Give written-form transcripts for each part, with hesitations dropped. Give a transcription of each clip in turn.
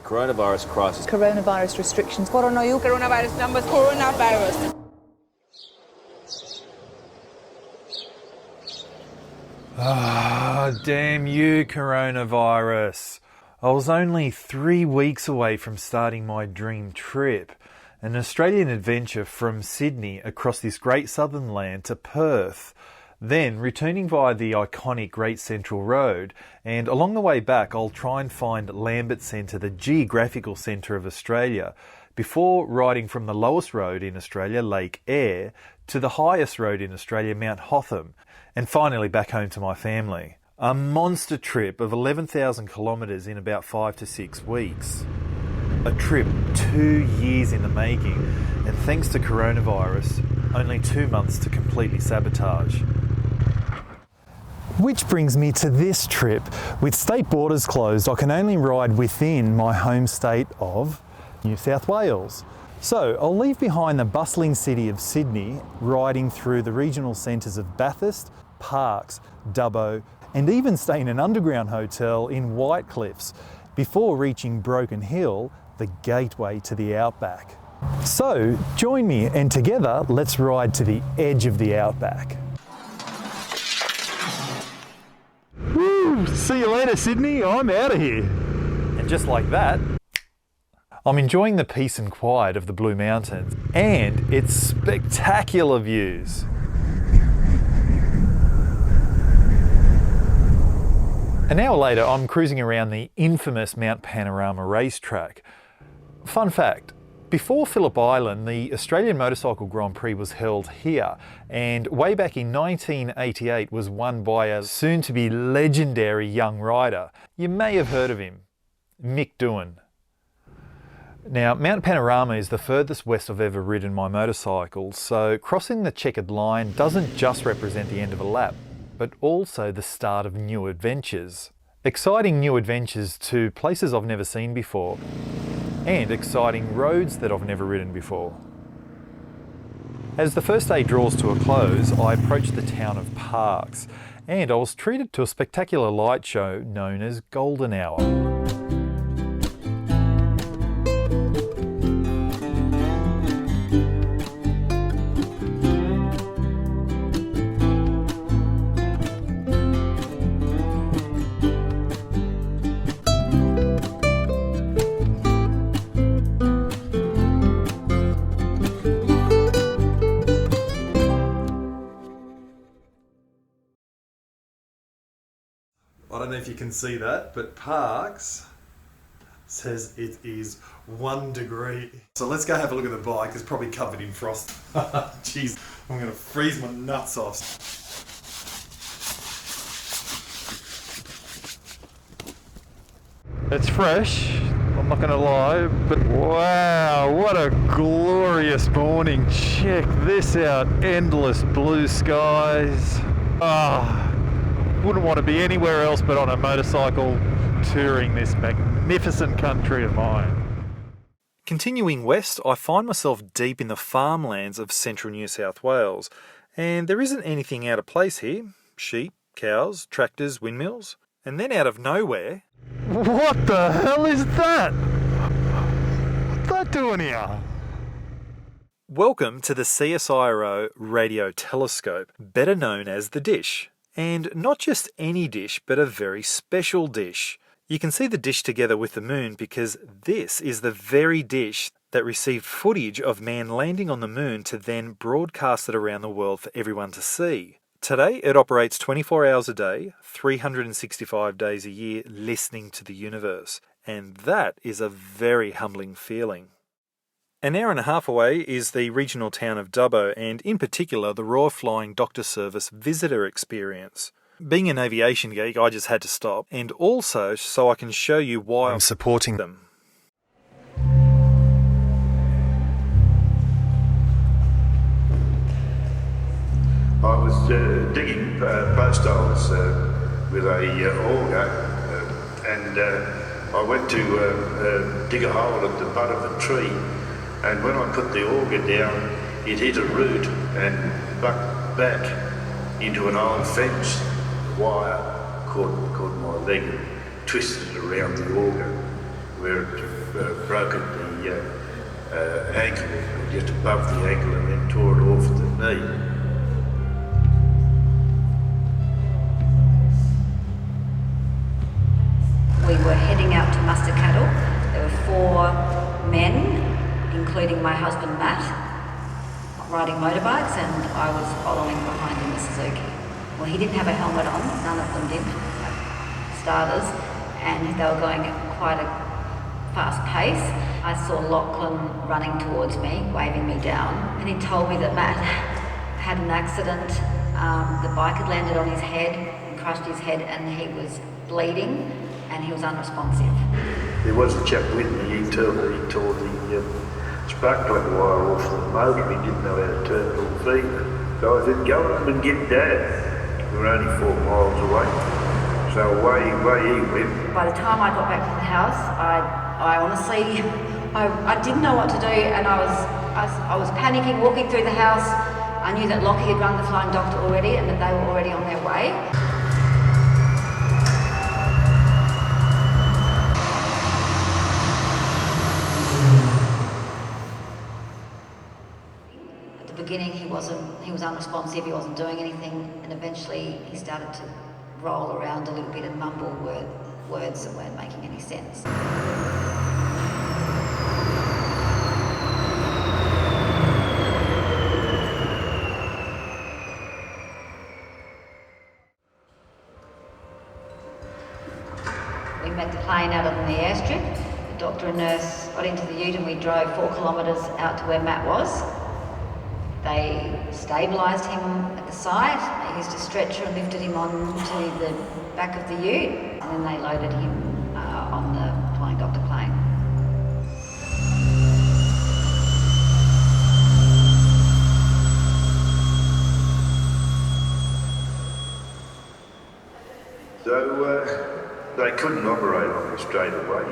Coronavirus crisis. Coronavirus restrictions. Coronavirus numbers. Coronavirus. Ah, damn you, coronavirus. I was only 3 weeks away from starting my dream trip, an Australian adventure from Sydney across this great southern land to Perth, then returning via the iconic Great Central Road, and along the way back I'll try and find Lambert Centre, the geographical centre of Australia, before riding from the lowest road in Australia, Lake Eyre, to the highest road in Australia, Mount Hotham, and finally back home to my family. A monster trip of 11,000 kilometres in about 5 to 6 weeks. A trip 2 years in the making, and thanks to coronavirus, only 2 months to completely sabotage. Which brings me to this trip. With state borders closed, I can only ride within my home state of New South Wales. So I'll leave behind the bustling city of Sydney, riding through the regional centres of Bathurst, Parkes, Dubbo, and even stay in an underground hotel in White Cliffs before reaching Broken Hill, the gateway to the Outback. So join me and together let's ride to the edge of the Outback. Woo! See you later, Sydney. I'm out of here. And just like that, I'm enjoying the peace and quiet of the Blue Mountains and its spectacular views. An hour later, I'm cruising around the infamous Mount Panorama racetrack. Fun fact, before Phillip Island, the Australian Motorcycle Grand Prix was held here, and way back in 1988 was won by a soon-to-be legendary young rider. You may have heard of him, Mick Doohan. Now, Mount Panorama is the furthest west I've ever ridden my motorcycle, so crossing the checkered line doesn't just represent the end of a lap, but also the start of new adventures. Exciting new adventures to places I've never seen before, and exciting roads that I've never ridden before. As the first day draws to a close, I approach the town of Parkes, and I was treated to a spectacular light show known as Golden Hour. I don't know if you can see that, but Parkes says it is 1 degree. So let's go have a look at the bike. It's probably covered in frost. Jeez, I'm going to freeze my nuts off. It's fresh, I'm not going to lie, but wow, what a glorious morning. Check this out, endless blue skies. Wouldn't want to be anywhere else but on a motorcycle touring this magnificent country of mine. Continuing west, I find myself deep in the farmlands of central New South Wales, and there isn't anything out of place here. Sheep, cows, tractors, windmills. And then out of nowhere... What the hell is that? What's that doing here? Welcome to the CSIRO radio telescope, better known as the Dish. And not just any dish, but a very special dish. You can see the dish together with the moon because this is the very dish that received footage of man landing on the moon to then broadcast it around the world for everyone to see. Today it operates 24 hours a day, 365 days a year, listening to the universe. And that is a very humbling feeling. An hour and a half away is the regional town of Dubbo, and in particular the Royal Flying Doctor Service visitor experience. Being an aviation geek, I just had to stop, and also so I can show you why I'm supporting them. I was digging post holes with a auger, and I went to dig a hole at the butt of a tree. And when I put the auger down, it hit a root and bucked back into an old fence. The wire caught my leg and twisted it around the auger, where it broke at the ankle, just above the ankle, and then tore it off at the knee. We were heading out to muster cattle. There were 4 men, including my husband Matt, riding motorbikes, and I was following behind in the Suzuki. Well, he didn't have a helmet on, none of them did, starters, and they were going at quite a fast pace. I saw Lachlan running towards me, waving me down, and he told me that Matt had an accident. The bike had landed on his head and crushed his head, and he was bleeding and he was unresponsive. There was a chap with me, he tore the spark plug wire off the motor. He didn't know how to turn it or feed it. So I said, go up and get Dad. We were only 4 miles away. So away he went. By the time I got back to the house, I honestly, I didn't know what to do, and I was panicking, walking through the house. I knew that Lockie had run the flying doctor already and that they were already on their way. At the beginning he was unresponsive, he wasn't doing anything, and eventually he started to roll around a little bit and mumble words that weren't making any sense. We met the plane out on the airstrip. The doctor and nurse got into the ute and we drove 4 kilometres out to where Matt was. They stabilised him at the site. They used a stretcher and lifted him onto the back of the ute, and then they loaded him on the flying doctor plane. So they couldn't operate on me straight away.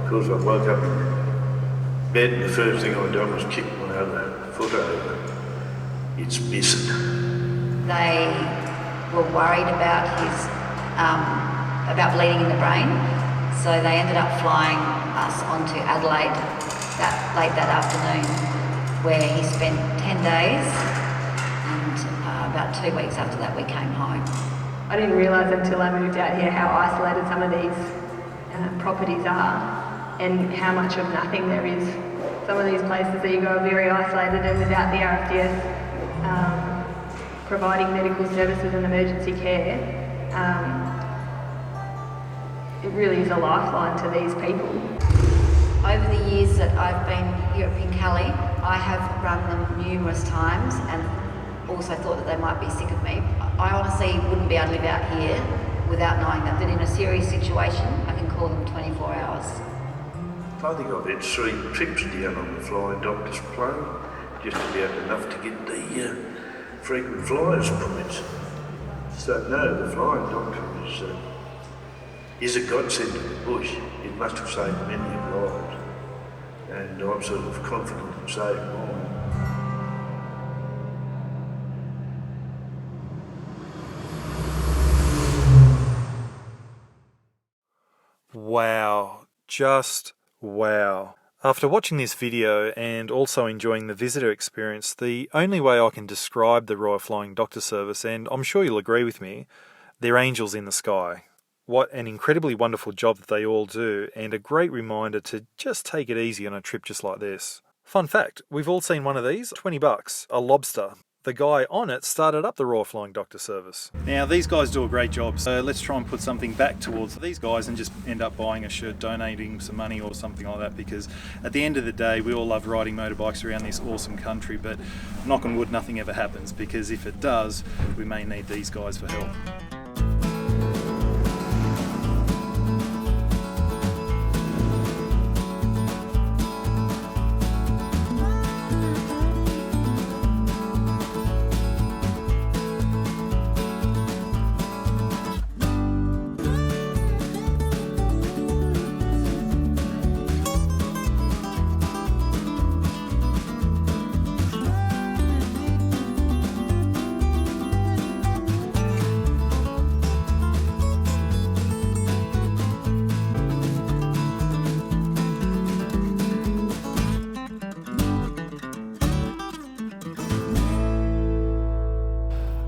Of course, I woke up in bed and the first thing I done was kick my other foot over. It's missing. They were worried about about bleeding in the brain, so they ended up flying us onto Adelaide late that afternoon, where he spent 10 days, and about 2 weeks after that we came home. I didn't realise until I moved out here how isolated some of these properties are and how much of nothing there is. Some of these places that you go are very isolated, and without the RFDS providing medical services and emergency care, it really is a lifeline to these people. Over the years that I've been here at Pincali, I have run them numerous times and also thought that they might be sick of me. I honestly wouldn't be able to live out here without knowing that in a serious situation, I can call them 24 hours. I think I've had 3 trips down on the flying doctor's plane, just about enough to get the frequent flyers points. So no, the flying doctor is a godsend to the bush. It must have saved many lives, and I'm sort of confident in saving mine. Wow, just wow. After watching this video and also enjoying the visitor experience, the only way I can describe the Royal Flying Doctor Service, and I'm sure you'll agree with me, they're angels in the sky. What an incredibly wonderful job that they all do, and a great reminder to just take it easy on a trip just like this. Fun fact, we've all seen one of these, $20, a lobster. The guy on it started up the Royal Flying Doctor Service. Now these guys do a great job, so let's try and put something back towards these guys and just end up buying a shirt, donating some money or something like that, because at the end of the day we all love riding motorbikes around this awesome country, but knock on wood, nothing ever happens, because if it does, we may need these guys for help.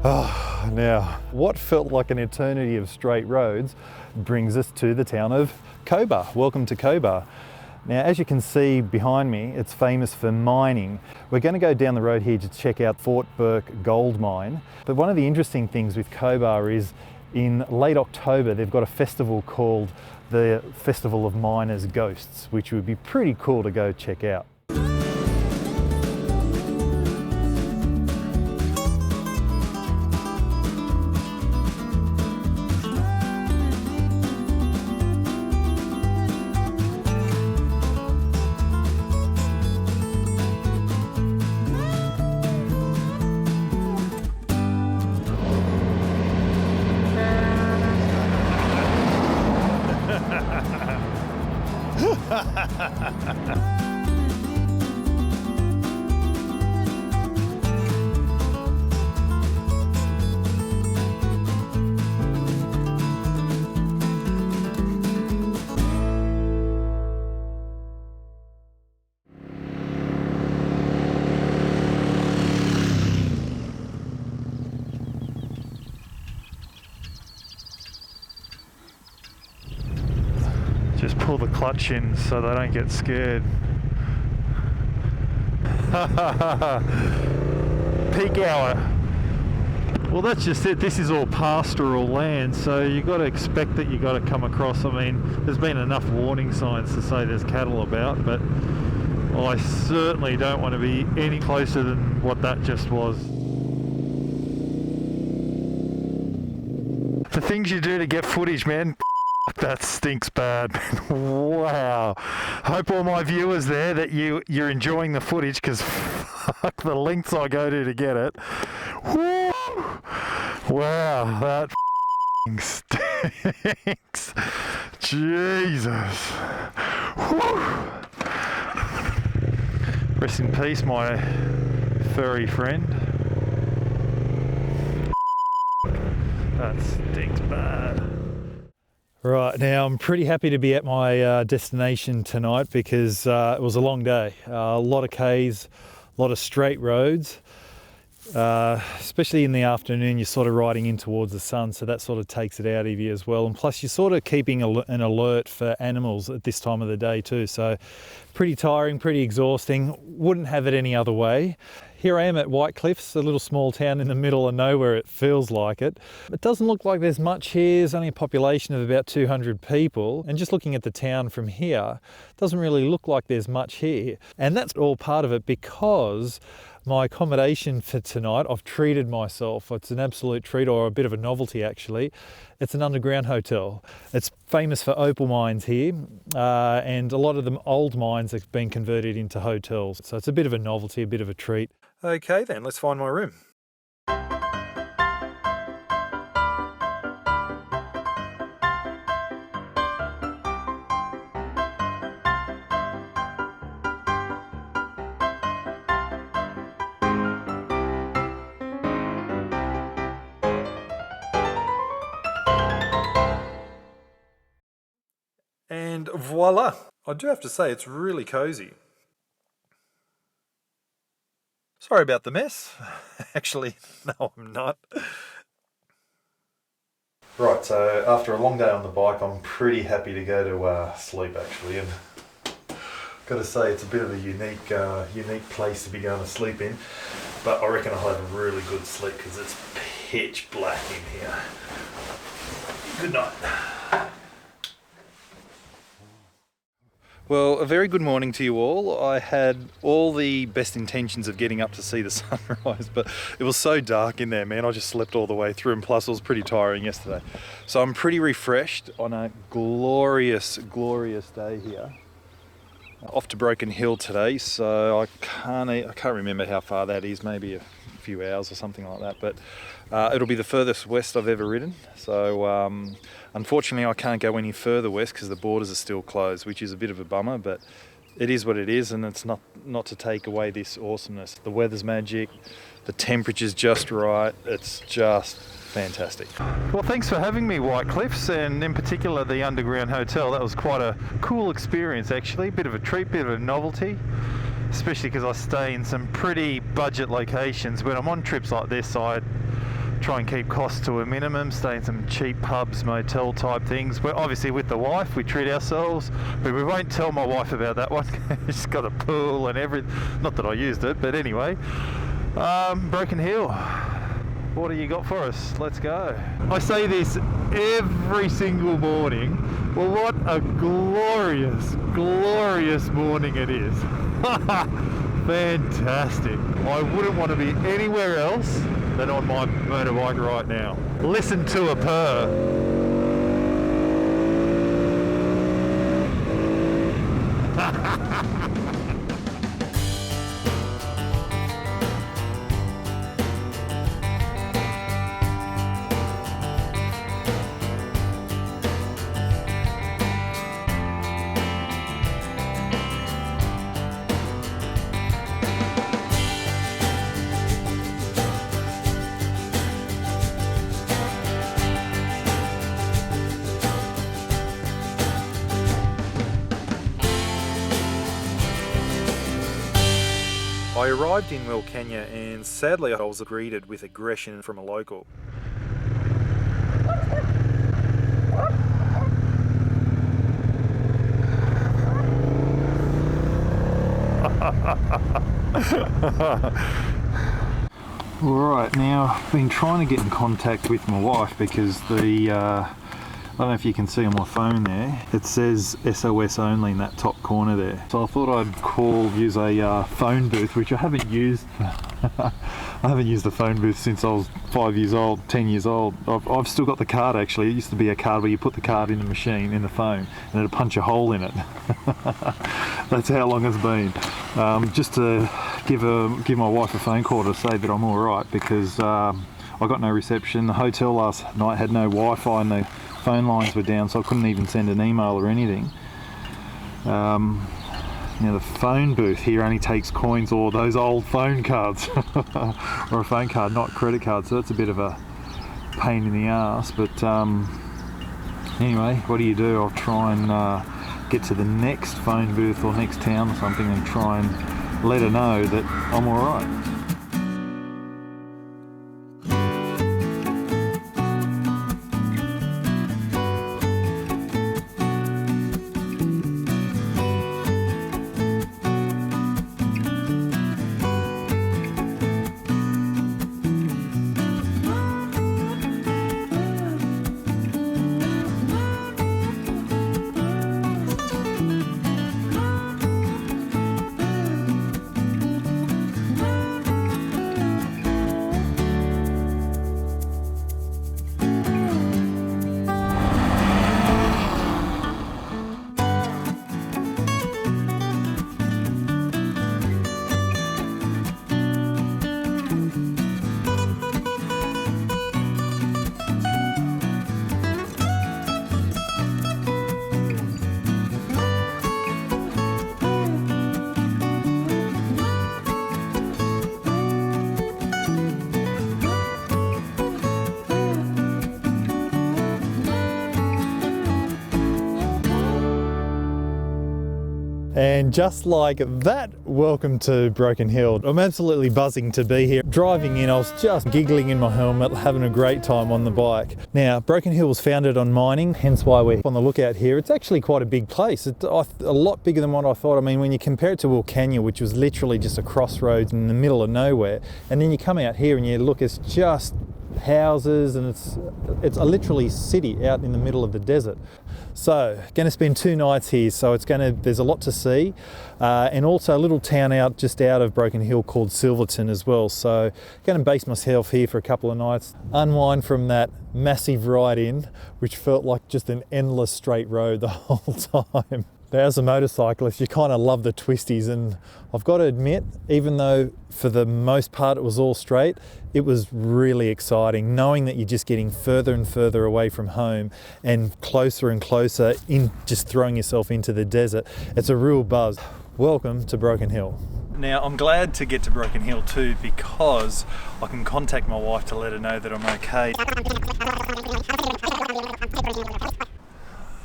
Oh, now, what felt like an eternity of straight roads brings us to the town of Cobar. Welcome to Cobar. Now, as you can see behind me, it's famous for mining. We're going to go down the road here to check out Fort Burke Gold Mine. But one of the interesting things with Cobar is in late October, they've got a festival called the Festival of Miners' Ghosts, which would be pretty cool to go check out. Just pull the clutch in so they don't get scared. Peak hour. Well, that's just it. This is all pastoral land, so you've got to expect that you've got to come across. I mean, there's been enough warning signs to say there's cattle about, but I certainly don't want to be any closer than what that just was. The things you do to get footage, man. That stinks bad, man. Wow. Hope all my viewers there that you're enjoying the footage, because fuck the lengths I go to get it. Woo! Wow, that stinks. Jesus. Woo! Rest in peace, my furry friend. That stinks bad. Right, now I'm pretty happy to be at my destination tonight because it was a long day. A lot of Ks, a lot of straight roads. Especially in the afternoon, you're sort of riding in towards the sun, so that sort of takes it out of you as well. And plus you're sort of keeping an alert for animals at this time of the day too. So pretty tiring, pretty exhausting. Wouldn't have it any other way. Here I am at White Cliffs, a little small town in the middle of nowhere, it feels like it. It doesn't look like there's much here. There's only a population of about 200 people. And just looking at the town from here, it doesn't really look like there's much here. And that's all part of it because my accommodation for tonight, I've treated myself. It's an absolute treat, or a bit of a novelty actually. It's an underground hotel. It's famous for opal mines here, and a lot of them old mines have been converted into hotels. So it's a bit of a novelty, a bit of a treat. Okay then, let's find my room. And voila! I do have to say it's really cozy. Sorry about the mess. Actually, no, I'm not. Right, so after a long day on the bike, I'm pretty happy to go to sleep actually. And got to say, it's a bit of a unique place to be going to sleep in. But I reckon I'll have a really good sleep because it's pitch black in here. Good night. Well, a very good morning to you all. I had all the best intentions of getting up to see the sunrise, but it was so dark in there, man. I just slept all the way through, and plus it was pretty tiring yesterday. So I'm pretty refreshed on a glorious, glorious day here. Off to Broken Hill today, so I can't remember how far that is, maybe a few hours or something like that, but it'll be the furthest west I've ever ridden. So unfortunately I can't go any further west because the borders are still closed, which is a bit of a bummer, but it is what it is, and it's not to take away this awesomeness. The weather's magic, the temperature's just right, it's just fantastic. Well, thanks for having me, White Cliffs, and in particular the underground hotel. That was quite a cool experience actually, bit of a treat, bit of a novelty, especially because I stay in some pretty budget locations. When I'm on trips like this, I try and keep costs to a minimum, stay in some cheap pubs, motel type things. But obviously with the wife, we treat ourselves, but we won't tell my wife about that one. She's got a pool and everything. Not that I used it, but anyway. Broken Hill. What do you got for us? Let's go. I say this every single morning. Well, what a glorious, glorious morning it is. Fantastic. I wouldn't want to be anywhere else than on my motorbike right now. Listen to a purr. I arrived in Wilcannia and sadly I was greeted with aggression from a local. Alright, now I've been trying to get in contact with my wife because I don't know if you can see on my phone there, it says SOS only in that top corner there. So I thought I'd use a phone booth, which I haven't used. I haven't used the phone booth since I was 5 years old, 10 years old. I've still got the card actually. It used to be a card where you put the card in the machine, in the phone, and it'd punch a hole in it. That's how long it's been. Just to give my wife a phone call to say that I'm alright, because I got no reception. The hotel last night had no Wi-Fi and the phone lines were down, so I couldn't even send an email or anything. Now the phone booth here only takes coins or those old phone cards, or a phone card, not credit card, so that's a bit of a pain in the ass. But anyway, what do? I'll try and get to the next phone booth or next town or something and try and let her know that I'm alright. And just like that, welcome to Broken Hill. I'm absolutely buzzing to be here. Driving in, I was just giggling in my helmet, having a great time on the bike. Now, Broken Hill was founded on mining, hence why we're on the lookout here. It's actually quite a big place. It's a lot bigger than what I thought. I mean, when you compare it to Wilcannia, which was literally just a crossroads in the middle of nowhere, and then you come out here and you look, it's just houses, and it's a literally city out in the middle of the desert. So, going to spend 2 nights here, so there's a lot to see, and also a little town out just out of Broken Hill called Silverton as well. So, going to base myself here for a couple of nights, unwind from that massive ride in, which felt like just an endless straight road the whole time. Now, as a motorcyclist, you kind of love the twisties, and I've got to admit, even though for the most part it was all straight, it was really exciting knowing that you're just getting further and further away from home and closer in, just throwing yourself into the desert. It's a real buzz. Welcome to Broken Hill. Now, I'm glad to get to Broken Hill too, because I can contact my wife to let her know that I'm okay.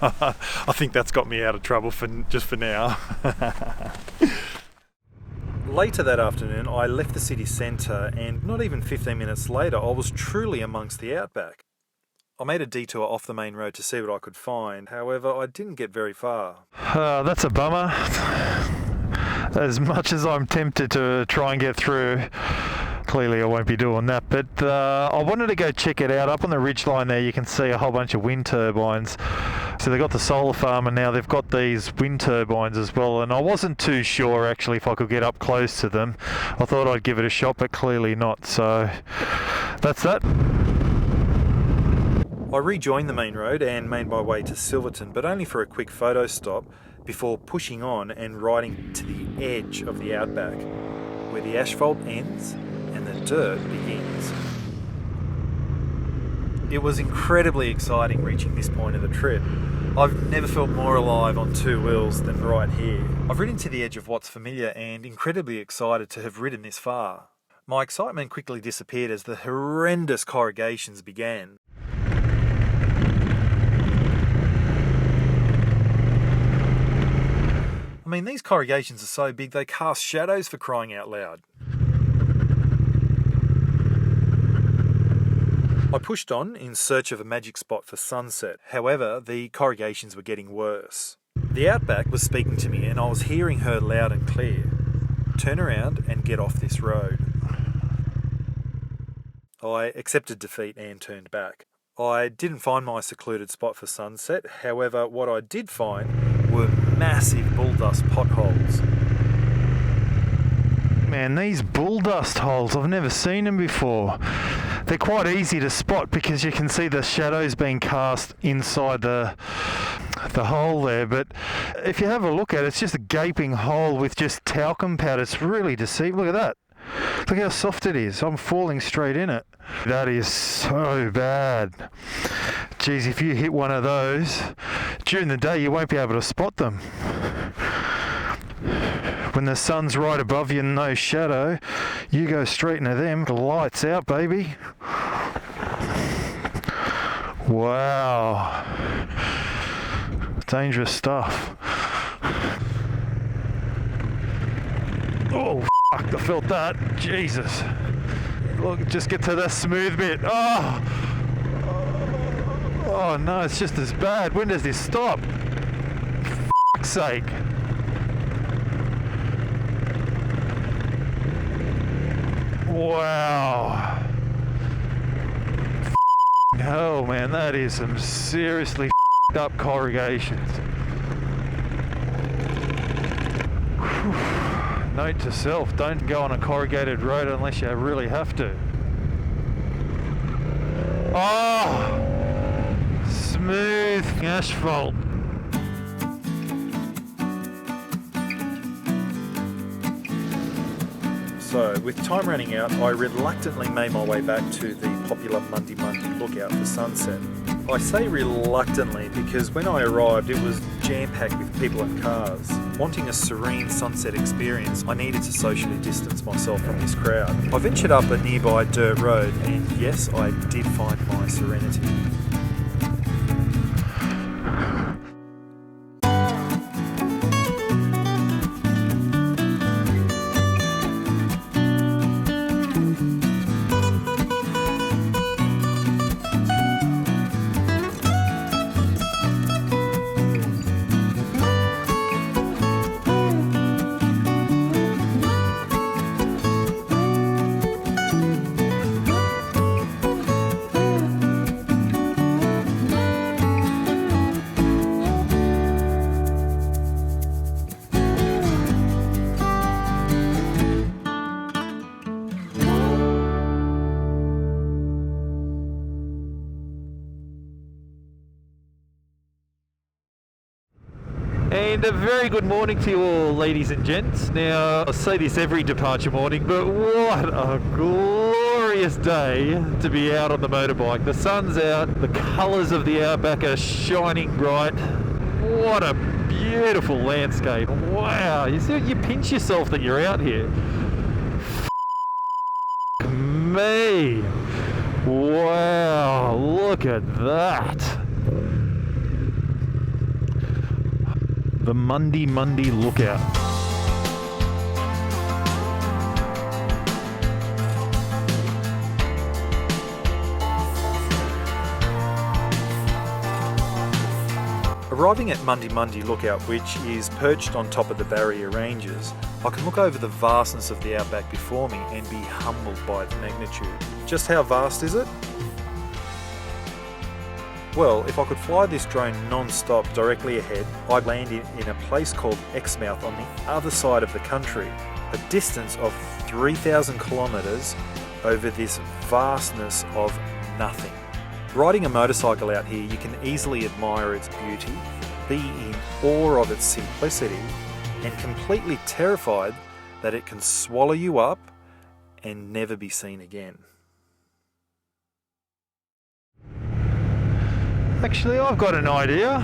I think that's got me out of trouble for now. Later that afternoon, I left the city centre, and not even 15 minutes later, I was truly amongst the outback. I made a detour off the main road to see what I could find. However, I didn't get very far. That's a bummer. As much as I'm tempted to try and get through, clearly I won't be doing that, but I wanted to go check it out. Up on the ridgeline there you can see a whole bunch of wind turbines. So they've got the solar farm and now they've got these wind turbines as well, and I wasn't too sure actually if I could get up close to them. I thought I'd give it a shot, but clearly not, so that's that. I rejoined the main road and made my way to Silverton, but only for a quick photo stop before pushing on and riding to the edge of the outback, where the asphalt ends and the dirt begins. It was incredibly exciting reaching this point of the trip. I've never felt more alive on two wheels than right here. I've ridden to the edge of what's familiar and incredibly excited to have ridden this far. My excitement quickly disappeared as the horrendous corrugations began. I mean, these corrugations are so big they cast shadows, for crying out loud. I pushed on in search of a magic spot for sunset. However, the corrugations were getting worse. The outback was speaking to me and I was hearing her loud and clear. Turn around and get off this road. I accepted defeat and turned back. I didn't find my secluded spot for sunset. However, what I did find were massive bull dust potholes. Man, these bull dust holes, I've never seen them before. They're quite easy to spot because you can see the shadows being cast inside the hole there, but if you have a look at it, it's just a gaping hole with just talcum powder. It's really deceiving. Look at that. Look how soft it is. I'm falling straight in it. That is so bad. Geez, if you hit one of those during the day, you won't be able to spot them. When the sun's right above you and no shadow, you go straight into them. Lights out, baby. Wow. Dangerous stuff. Oh, fuck, I felt that. Jesus. Look, just get to the smooth bit. Oh. Oh no, it's just as bad. When does this stop? For fuck's sake. Wow. Hell, man, that is some seriously up corrugations. Whew. Note to self, don't go on a corrugated road unless you really have to. Oh! Smooth asphalt. So, with time running out, I reluctantly made my way back to the popular Mundi lookout for sunset. I say reluctantly because when I arrived it was jam-packed with people and cars. Wanting a serene sunset experience, I needed to socially distance myself from this crowd. I ventured up a nearby dirt road and yes, I did find my serenity. And a very good morning to you all, ladies and gents. Now, I say this every departure morning, but what a glorious day to be out on the motorbike. The sun's out, the colours of the Outback are shining bright. What a beautiful landscape. Wow, you pinch yourself that you're out here. Me. Wow, look at that. The Mundi lookout. Arriving at Mundi Lookout, which is perched on top of the barrier ranges, I can look over the vastness of the outback before me and be humbled by its magnitude. Just how vast is it? Well, if I could fly this drone non-stop directly ahead, I'd land in a place called Exmouth on the other side of the country, a distance of 3,000 kilometres over this vastness of nothing. Riding a motorcycle out here, you can easily admire its beauty, be in awe of its simplicity, and completely terrified that it can swallow you up and never be seen again. Actually, I've got an idea.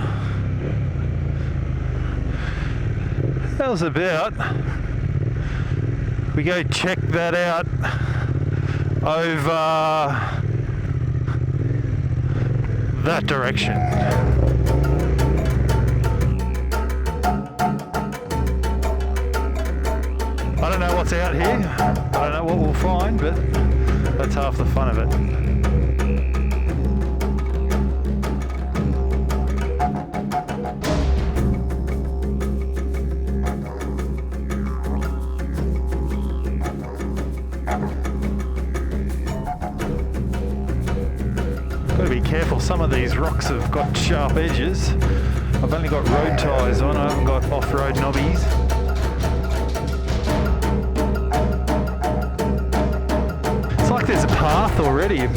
How's about we go check that out over that direction. I don't know what's out here. I don't know what we'll find, but that's half the fun of it. Be careful, some of these rocks have got sharp edges. I've only got road tyres on, I haven't got off-road knobbies. It's like there's a path already.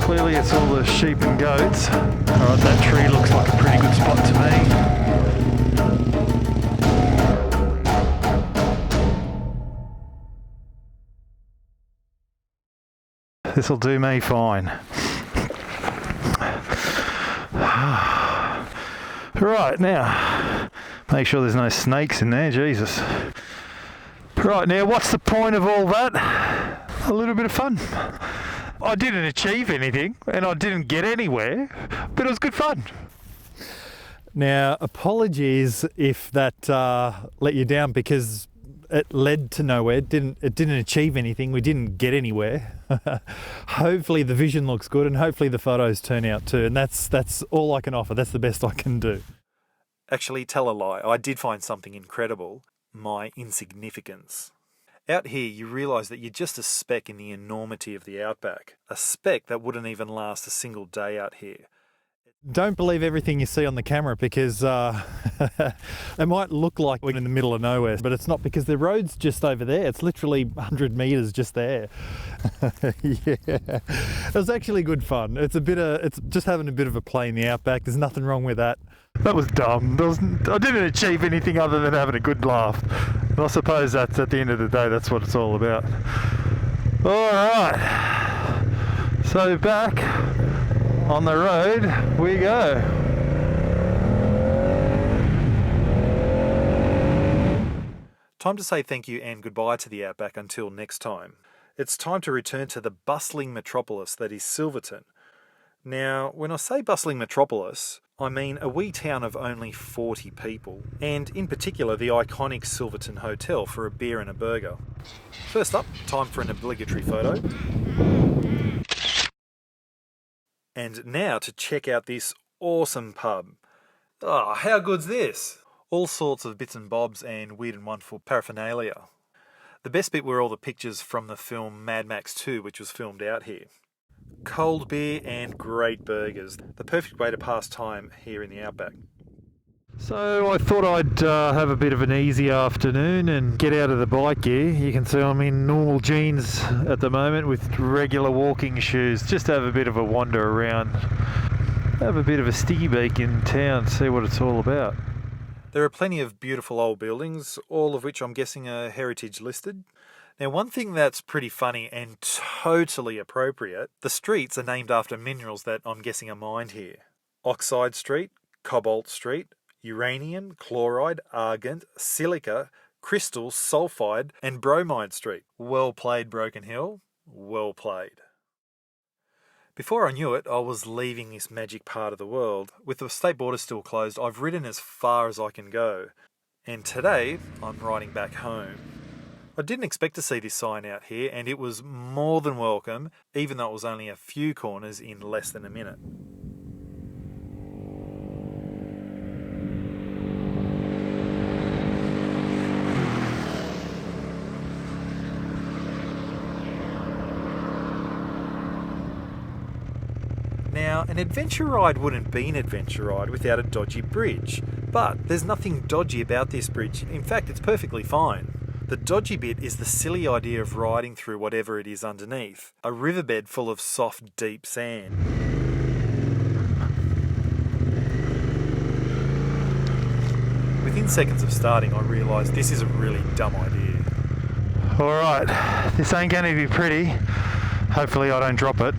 Clearly it's all the sheep and goats. Alright, that tree looks like a pretty good spot to me. This'll do me fine. Right, now, make sure there's no snakes in there, Jesus. Right, now, what's the point of all that? A little bit of fun. I didn't achieve anything, and I didn't get anywhere, but it was good fun. Now, apologies if that let you down, because it led to nowhere. It didn't achieve anything. We didn't get anywhere. Hopefully the vision looks good, and hopefully the photos turn out too. And that's all I can offer. That's the best I can do. Actually, tell a lie. I did find something incredible. My insignificance. Out here, you realise that you're just a speck in the enormity of the outback. A speck that wouldn't even last a single day out here. Don't believe everything you see on the camera, because it might look like we're in the middle of nowhere, but it's not, because the road's just over there. It's literally 100 metres just there. Yeah, it was actually good fun. It's just having a bit of a play in the outback. There's nothing wrong with that. That was dumb. I didn't achieve anything other than having a good laugh. And I suppose that's, at the end of the day, that's what it's all about. All right. So back on the road we go. Time to say thank you and goodbye to the Outback until next time. It's time to return to the bustling metropolis that is Silverton. Now, when I say bustling metropolis, I mean a wee town of only 40 people, and in particular the iconic Silverton Hotel for a beer and a burger. First up, time for an obligatory photo. And now to check out this awesome pub. Oh, how good's this? All sorts of bits and bobs and weird and wonderful paraphernalia. The best bit were all the pictures from the film Mad Max 2, which was filmed out here. Cold beer and great burgers. The perfect way to pass time here in the Outback. So I thought I'd have a bit of an easy afternoon and get out of the bike gear. You can see I'm in normal jeans at the moment with regular walking shoes. Just have a bit of a wander around. Have a bit of a sticky beak in town, see what it's all about. There are plenty of beautiful old buildings, all of which I'm guessing are heritage listed. Now, one thing that's pretty funny and totally appropriate, the streets are named after minerals that I'm guessing are mined here. Oxide Street, Cobalt Street, uranium, chloride, argent, silica, crystal, sulfide, and bromide street. Well played, Broken Hill. Well played. Before I knew it, I was leaving this magic part of the world. With the state border still closed, I've ridden as far as I can go. And today, I'm riding back home. I didn't expect to see this sign out here, and it was more than welcome, even though it was only a few corners in less than a minute. Now, an adventure ride wouldn't be an adventure ride without a dodgy bridge, but there's nothing dodgy about this bridge. In fact, it's perfectly fine. The dodgy bit is the silly idea of riding through whatever it is underneath, a riverbed full of soft, deep sand. Within seconds of starting, I realised this is a really dumb idea. Alright, this ain't going to be pretty. Hopefully I don't drop it.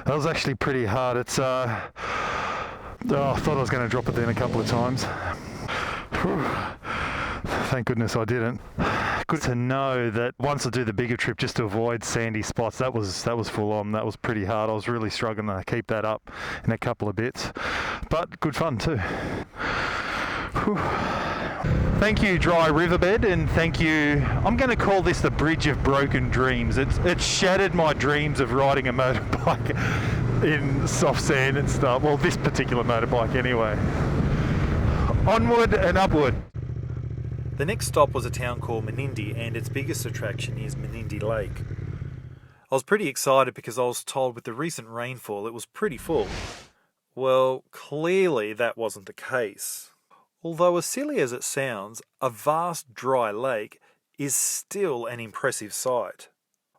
That was actually pretty hard. It's I thought I was going to drop it then a couple of times. Thank goodness I didn't. Good to know that once I do the bigger trip, just to avoid sandy spots, that was full on. That was pretty hard. I was really struggling to keep that up in a couple of bits, but good fun too. Whew. Thank you, Dry Riverbed, and thank you. I'm going to call this the Bridge of Broken Dreams. It shattered my dreams of riding a motorbike in soft sand and stuff. Well, this particular motorbike anyway. Onward and upward. The next stop was a town called Menindee, and its biggest attraction is Menindee Lake. I was pretty excited because I was told with the recent rainfall it was pretty full. Well, clearly that wasn't the case. Although as silly as it sounds, a vast dry lake is still an impressive sight.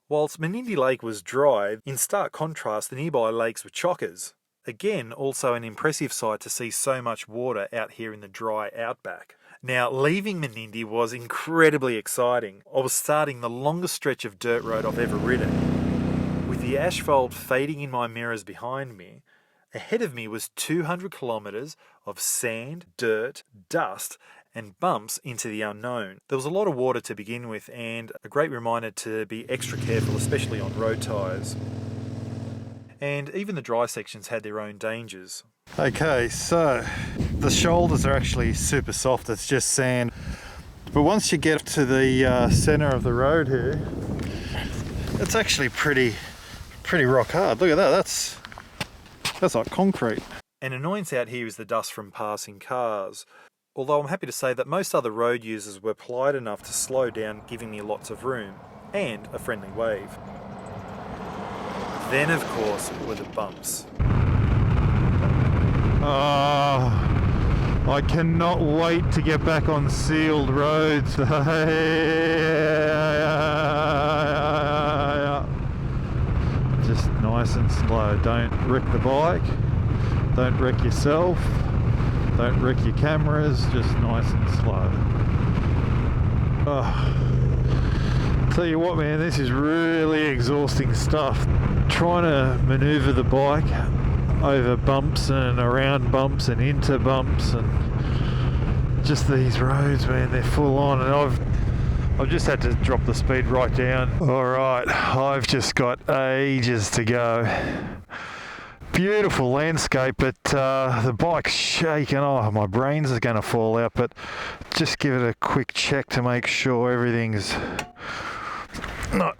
Whilst Menindee Lake was dry, in stark contrast the nearby lakes were chockers. Again, also an impressive sight to see so much water out here in the dry outback. Now, leaving Menindee was incredibly exciting. I was starting the longest stretch of dirt road I've ever ridden. With the asphalt fading in my mirrors behind me, ahead of me was 200 kilometres of sand, dirt, dust and bumps into the unknown. There was a lot of water to begin with and a great reminder to be extra careful, especially on road tyres. And even the dry sections had their own dangers. Okay, so the shoulders are actually super soft, it's just sand. But once you get to the centre of the road here, it's actually pretty rock hard. Look at that, that's like concrete. An annoyance out here is the dust from passing cars. Although I'm happy to say that most other road users were polite enough to slow down, giving me lots of room, and a friendly wave. Then of course were the bumps. I cannot wait to get back on sealed roads. Just nice and slow. Don't wreck the bike. Don't wreck yourself. Don't wreck your cameras. Just nice and slow. Tell you what, man, this is really exhausting stuff. Trying to maneuver the bike over bumps and around bumps and into bumps, and just these roads, man, they're full on, and I've just had to drop the speed right down. Alright, I've just got ages to go. Beautiful landscape, but the bike's shaking. Oh, my brains are going to fall out, but just give it a quick check to make sure everything's not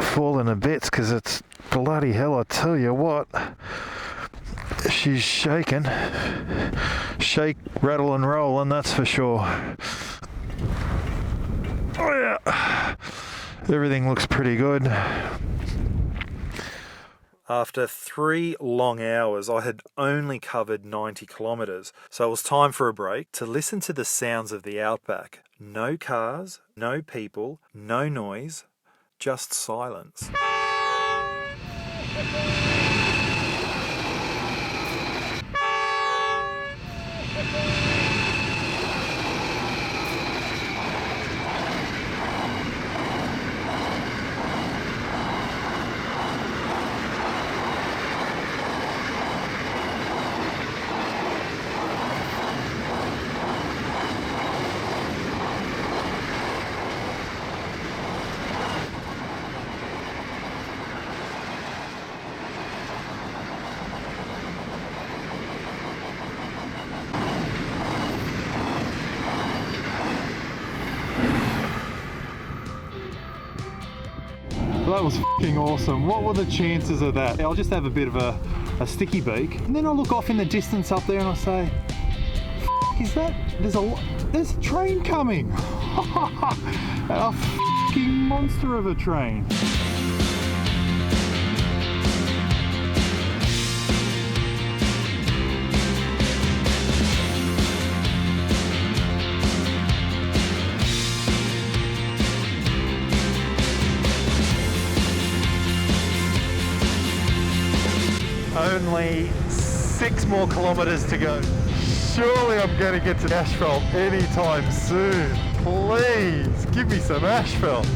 falling to bits, because it's bloody hell, I tell you what. She's shaking. Shake, rattle and roll, and that's for sure. Oh yeah. Everything looks pretty good. After 3 long hours, I had only covered 90 kilometres, so it was time for a break to listen to the sounds of the outback. No cars, no people, no noise, just silence. That was f***ing awesome. What were the chances of that? I'll just have a bit of a sticky beak, and then I'll look off in the distance up there and I'll say, is that, there's a train coming. A f***ing monster of a train. Only 6 more kilometres to go. Surely I'm going to get to asphalt anytime soon. Please, give me some asphalt.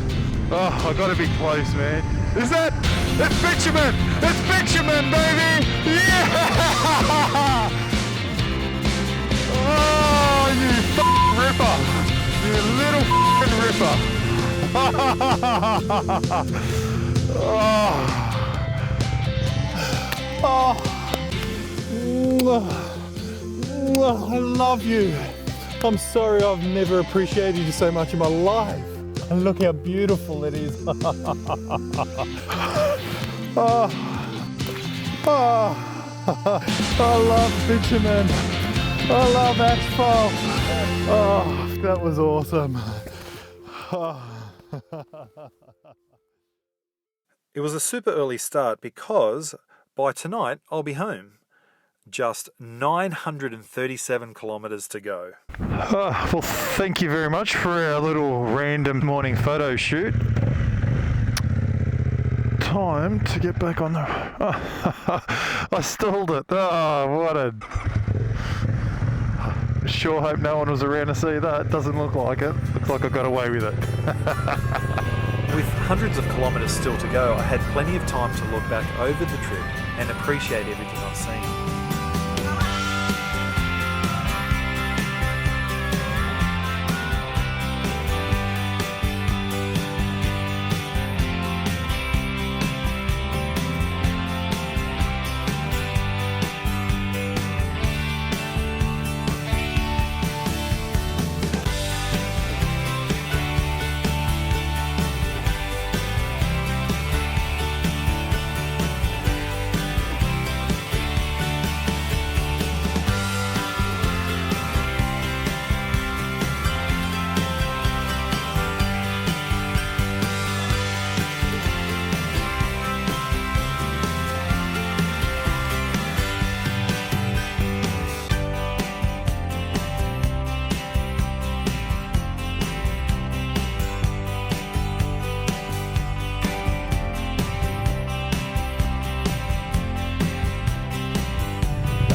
Oh, I've got to be close, man. Is that? It's bitumen! It's bitumen, baby! Yeah! Oh, you f***ing ripper! You little f***ing ripper! Oh. Oh, I love you. I'm sorry I've never appreciated you so much in my life. And look how beautiful it is. Oh, I love bitumen. I love asphalt. Oh, that was awesome. It was a super early start because by tonight I'll be home. Just 937 kilometres to go. Well, thank you very much for our little random morning photo shoot. Time to get back on the... I stalled it. Oh, what a... Sure hope no one was around to see that. Doesn't look like it. Looks like I got away with it. With hundreds of kilometres still to go, I had plenty of time to look back over the trip and appreciate everything I've seen.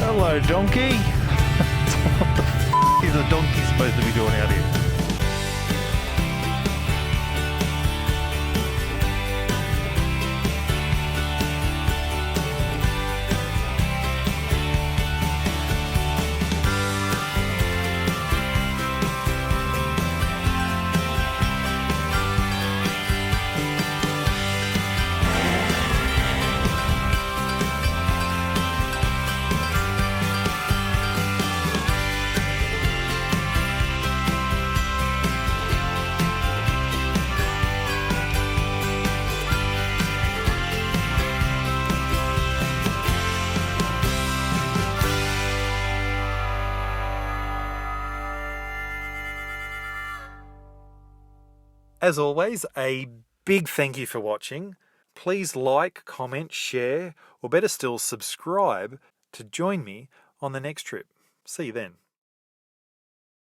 Hello, donkey. What the f*** is a donkey supposed to be doing out here? As always, a big thank you for watching. Please like, comment, share, or better still, subscribe to join me on the next trip. See you then.